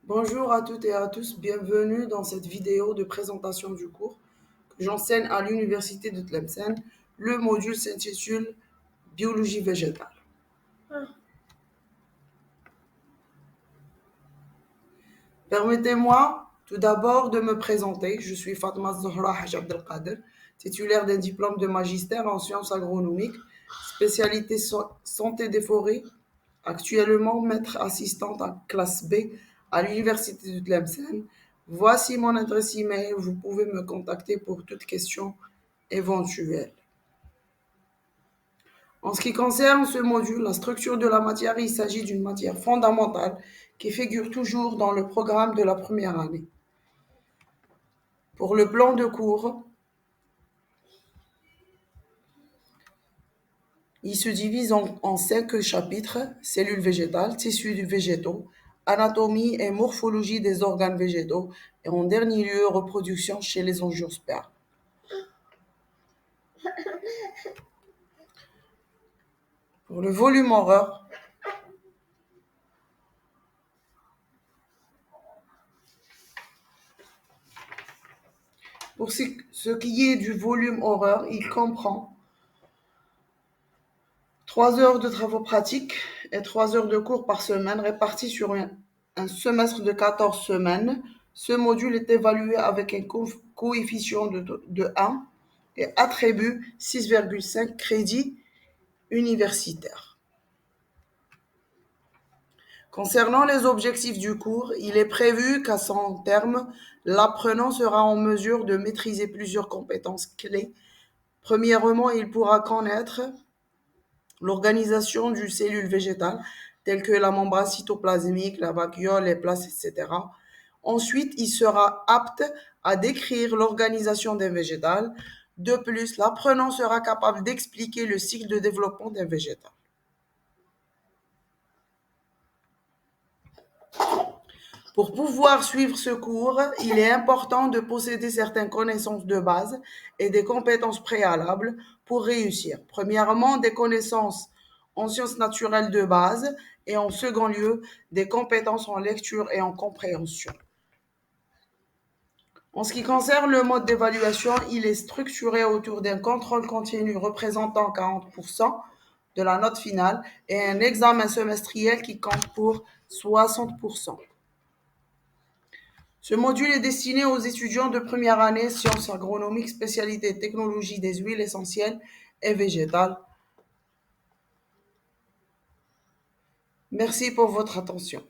Bonjour à toutes et à tous, bienvenue dans cette vidéo de présentation du cours que j'enseigne à l'Université de Tlemcen. Le module s'intitule Biologie végétale. Permettez-moi tout d'abord de me présenter. Je suis Fatma Zahra Haj Abdelkader, titulaire d'un diplôme de magistère en sciences agronomiques, spécialité santé des forêts, actuellement maître assistante en classe B à l'Université de Tlemcen. Voici mon adresse email, vous pouvez me contacter pour toute question éventuelle. En ce qui concerne ce module, la structure de la matière, il s'agit d'une matière fondamentale qui figure toujours dans le programme de la première année. Pour le plan de cours, il se divise en 5 chapitres: cellules végétales, tissus végétaux, anatomie et morphologie des organes végétaux, et en dernier lieu, reproduction chez les angiospermes. Pour le volume horaire, pour ce qui est du volume horaire, il comprend 3 heures de travaux pratiques et 3 heures de cours par semaine répartis sur un semestre de 14 semaines. Ce module est évalué avec un coefficient de 1 et attribue 6,5 crédits universitaires. Concernant les objectifs du cours, il est prévu qu'à son terme, l'apprenant sera en mesure de maîtriser plusieurs compétences clés. Premièrement, il pourra connaître l'organisation d'une cellule végétale, telle que la membrane cytoplasmique, la vacuole, les plaques, etc. Ensuite, il sera apte à décrire l'organisation d'un végétal. De plus, l'apprenant sera capable d'expliquer le cycle de développement d'un végétal. Pour pouvoir suivre ce cours, il est important de posséder certaines connaissances de base et des compétences préalables pour réussir. Premièrement, des connaissances en sciences naturelles de base et en second lieu, des compétences en lecture et en compréhension. En ce qui concerne le mode d'évaluation, il est structuré autour d'un contrôle continu représentant 40% de la note finale et un examen semestriel qui compte pour 60%. Ce module est destiné aux étudiants de première année sciences agronomiques, spécialité technologie des huiles essentielles et végétales. Merci pour votre attention.